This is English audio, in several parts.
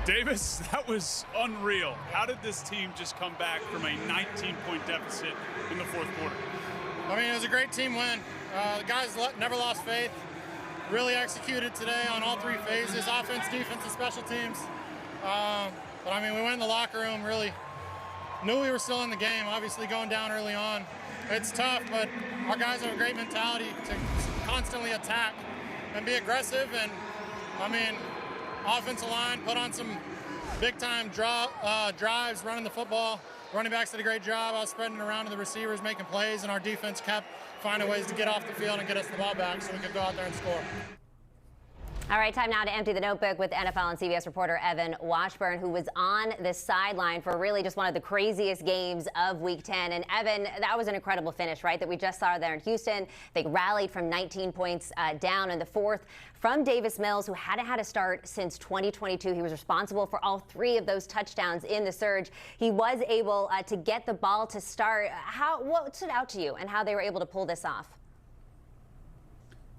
Davis, that was unreal. How did this team just come back from a 19-point deficit in the fourth quarter? I mean, it was a great team win. The guys never lost faith. Really executed today on all three phases, offense, defense, and special teams. But I mean, we went in the locker room, really knew we were still in the game, obviously going down early on. It's tough, but our guys have a great mentality to constantly attack and be aggressive. And I mean, offensive line put on some big-time drives, running the football. Running backs did a great job. I was spreading it around to the receivers, making plays, and our defense kept finding ways to get off the field and get us the ball back so we could go out there and score. All right, time now to empty the notebook with NFL and CBS reporter Evan Washburn, who was on the sideline for really just one of the craziest games of Week 10. And Evan, that was an incredible finish, right, that we just saw there in Houston. They rallied from 19 points down in the fourth from Davis Mills, who hadn't had a start since 2022. He was responsible for all three of those touchdowns in the surge. He was able to get the ball to start. What stood out to you and how they were able to pull this off?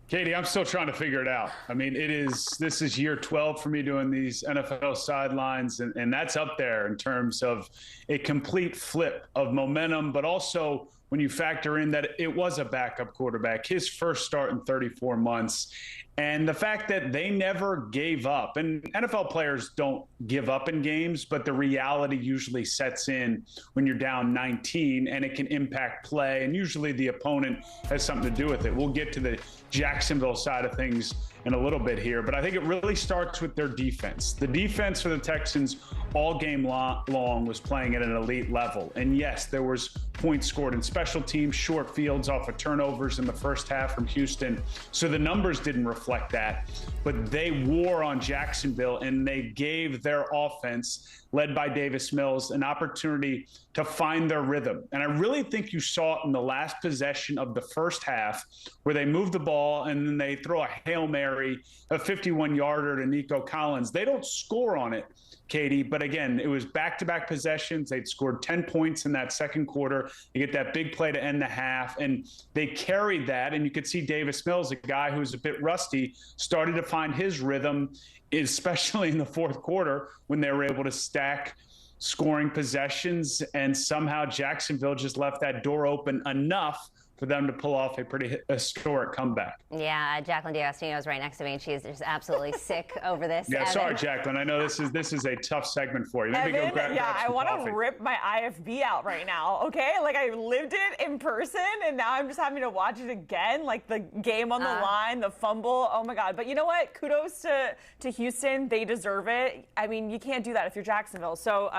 Katie, I'm still trying to figure it out. I mean, this is year 12 for me doing these NFL sidelines, and that's up there in terms of a complete flip of momentum, but also when you factor in that it was a backup quarterback, his first start in 34 months, and the fact that they never gave up. And NFL players don't give up in games, but the reality usually sets in when you're down 19, and it can impact play, and usually the opponent has something to do with it. We'll get to the Jacksonville side of things in a little bit here, but I think it really starts with their defense. The defense for the Texans all game long was playing at an elite level. And yes, there was points scored in special teams, short fields off of turnovers in the first half from Houston. So the numbers didn't reflect that, but they wore on Jacksonville, and they gave their offense, led by Davis Mills, an opportunity to find their rhythm. And I really think you saw it in the last possession of the first half, where they moved the ball and then they throw a Hail Mary, a 51-yarder to Nico Collins. They don't score on it, Katie, but again, it was back-to-back possessions. They'd scored 10 points in that second quarter. You get that big play to end the half, and they carried that, and you could see Davis Mills, a guy who's a bit rusty, started to find his rhythm, especially in the fourth quarter when they were able to stack scoring possessions, and somehow Jacksonville just left that door open enough for them to pull off a pretty historic comeback. Yeah, Jacqueline D'Agostino is right next to me, and she is just absolutely sick over this. Yeah, Evan. sorry, Jacqueline. I know this is a tough segment for you. Maybe Evan, go grab I want coffee. to rip my IFB out right now, okay? Like, I lived it in person, and now I'm just having to watch it again, like the game on the line, the fumble. Oh, my God. But you know what? Kudos to Houston. They deserve it. I mean, you can't do that if you're Jacksonville. So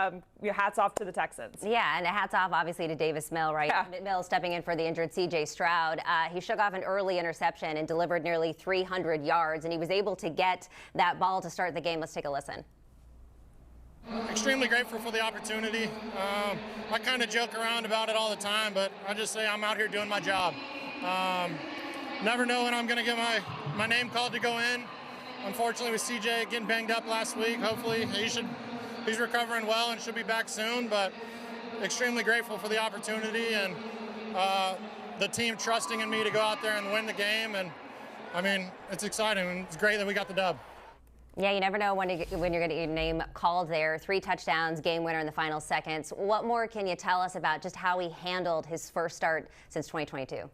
your hats off to the Texans. Yeah, and hats off, obviously, to Davis Mills, right? Yeah. Mills stepping in for the injured C.J. Stroud. He shook off an early interception and delivered nearly 300 yards, and he was able to get that ball to start the game. Let's take a listen. Extremely grateful for the opportunity. I kind of joke around about it all the time, but I just say I'm out here doing my job. Never know when I'm going to get my name called to go in. Unfortunately, with CJ getting banged up last week, hopefully he's recovering well and should be back soon, but extremely grateful for the opportunity and the team trusting in me to go out there and win the game. And I mean, it's exciting. It's great that we got the dub. Yeah, you never know when you're going to get your name called there. 3 touchdowns, game winner in the final seconds. What more can you tell us about just how he handled his first start since 2022?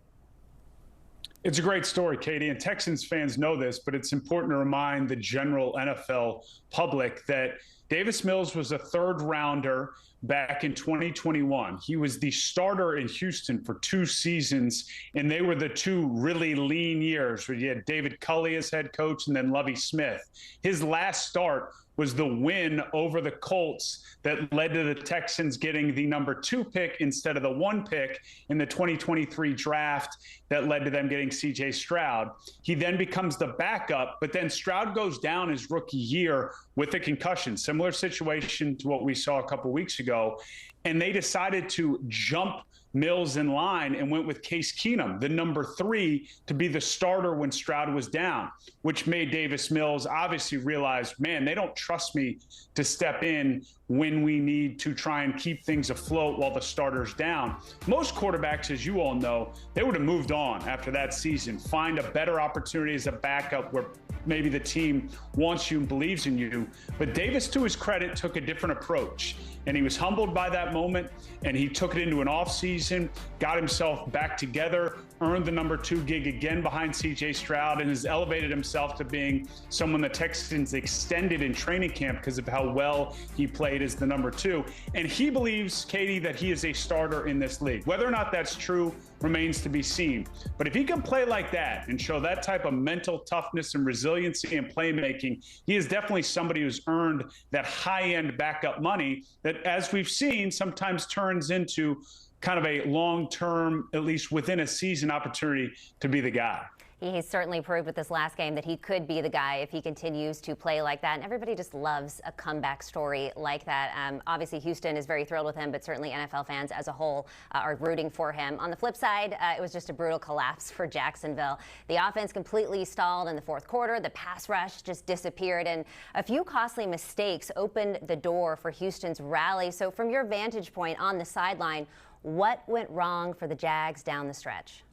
It's a great story, Katie, and Texans fans know this, but it's important to remind the general NFL public that Davis Mills was a third-rounder back in 2021. He was the starter in Houston for 2 seasons, and they were the 2 really lean years where you had David Culley as head coach and then Lovie Smith. His last start was the win over the Colts that led to the Texans getting the number 2 pick instead of the 1 pick in the 2023 draft that led to them getting C.J. Stroud. He then becomes the backup, but then Stroud goes down his rookie year with a concussion, similar situation to what we saw a couple weeks ago, and they decided to jump Mills in line and went with Case Keenum, the number 3, to be the starter when Stroud was down, which made Davis Mills obviously realize, man, they don't trust me to step in when we need to try and keep things afloat while the starter's down. Most quarterbacks, as you all know, they would have moved on after that season, find a better opportunity as a backup where maybe the team wants you and believes in you. But Davis, to his credit, took a different approach. And he was humbled by that moment, and he took it into an offseason, got himself back together, earned the number 2 gig again behind C.J. Stroud, and has elevated himself to being someone the Texans extended in training camp because of how well he played as the number 2. And he believes, Katie, that he is a starter in this league. Whether or not that's true remains to be seen. But if he can play like that and show that type of mental toughness and resiliency and playmaking, he is definitely somebody who's earned that high-end backup money that, as we've seen, sometimes turns into kind of a long-term, at least within a season, opportunity to be the guy. He certainly proved with this last game that he could be the guy if he continues to play like that. And everybody just loves a comeback story like that. Obviously, Houston is very thrilled with him, but certainly NFL fans as a whole are rooting for him. On the flip side, it was just a brutal collapse for Jacksonville. The offense completely stalled in the fourth quarter. The pass rush just disappeared, and a few costly mistakes opened the door for Houston's rally. So from your vantage point on the sideline, what went wrong for the Jags down the stretch?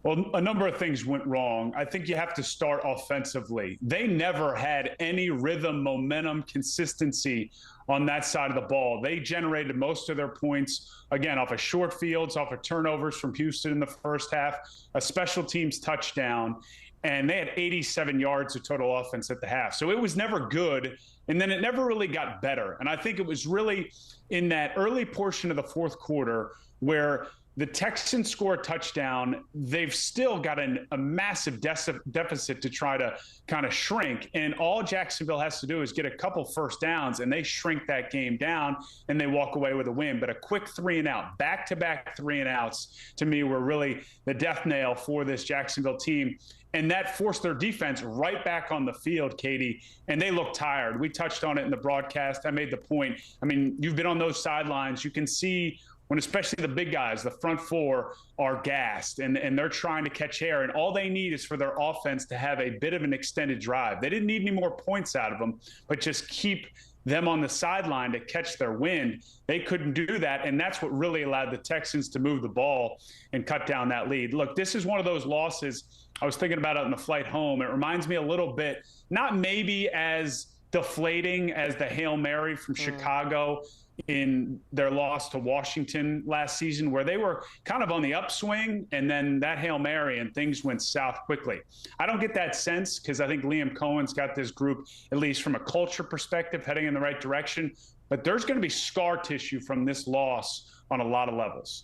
Well, a number of things went wrong. I think you have to start offensively. They never had any rhythm, momentum, consistency on that side of the ball. They generated most of their points, again, off of short fields, off of turnovers from Houston in the first half, a special teams touchdown, and they had 87 yards of total offense at the half. So it was never good, and then it never really got better. And I think it was really in that early portion of the fourth quarter where the Texans score a touchdown. They've still got a massive deficit to try to kind of shrink. And all Jacksonville has to do is get a couple first downs, and they shrink that game down, and they walk away with a win. But a quick 3-and-out, back-to-back 3-and-outs, to me, were really the death nail for this Jacksonville team. And that forced their defense right back on the field, Katie, and they looked tired. We touched on it in the broadcast. I made the point. I mean, you've been on those sidelines. You can see when especially the big guys, the front four, are gassed and they're trying to catch air, and all they need is for their offense to have a bit of an extended drive. They didn't need any more points out of them, but just keep them on the sideline to catch their wind. They couldn't do that, and that's what really allowed the Texans to move the ball and cut down that lead. Look, this is one of those losses. I was thinking about it on the flight home. It reminds me a little bit, not maybe as deflating as the Hail Mary from Chicago in their loss to Washington last season, where they were kind of on the upswing, and then that Hail Mary and things went south quickly. I don't get that sense because I think Liam Cohen's got this group, at least from a culture perspective, heading in the right direction. But there's going to be scar tissue from this loss on a lot of levels.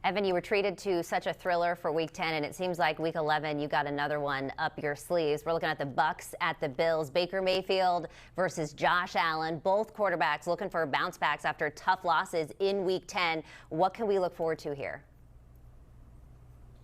Evan, you were treated to such a thriller for Week 10, and it seems like Week 11 you got another one up your sleeves. We're looking at the Bucs at the Bills. Baker Mayfield versus Josh Allen. Both quarterbacks looking for bounce backs after tough losses in Week 10. What can we look forward to here?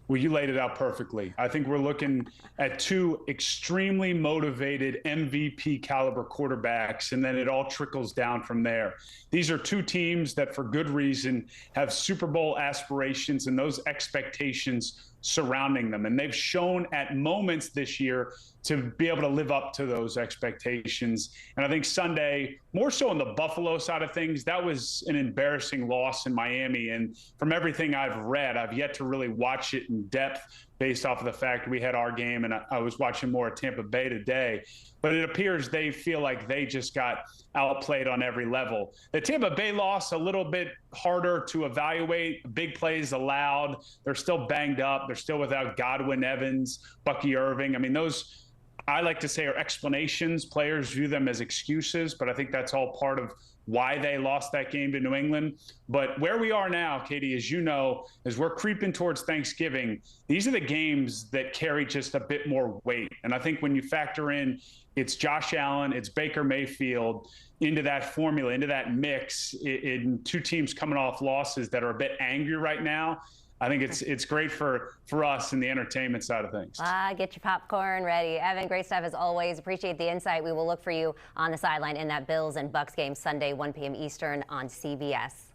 Well, you laid it out perfectly. I think we're looking at two extremely motivated MVP caliber quarterbacks, and then it all trickles down from there. These are two teams that, for good reason, have Super Bowl aspirations and those expectations surrounding them. And they've shown at moments this year to be able to live up to those expectations. And I think Sunday, more so on the Buffalo side of things, that was an embarrassing loss in Miami. And from everything I've read, I've yet to really watch it in depth based off of the fact we had our game and I was watching more at Tampa Bay today. But it appears they feel like they just got outplayed on every level. The Tampa Bay loss, a little bit harder to evaluate. Big plays allowed. They're still banged up. They're still without Godwin, Evans, Bucky Irving. I mean, those, I like to say, are explanations. Players view them as excuses, but I think that's all part of why they lost that game to New England. But where we are now, Katie, as you know, as we're creeping towards Thanksgiving, these are the games that carry just a bit more weight. And I think when you factor in it's Josh Allen, it's Baker Mayfield into that formula, into that mix, in two teams coming off losses that are a bit angry right now, I think it's great for us in the entertainment side of things. Get your popcorn ready. Evan, great stuff as always. Appreciate the insight. We will look for you on the sideline in that Bills and Bucs game Sunday, 1 p.m. Eastern on CBS.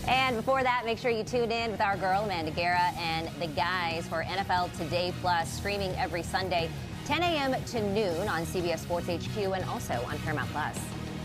And before that, make sure you tune in with our girl, Amanda Guerra, and the guys for NFL Today Plus, streaming every Sunday, 10 a.m. to noon on CBS Sports HQ and also on Paramount Plus.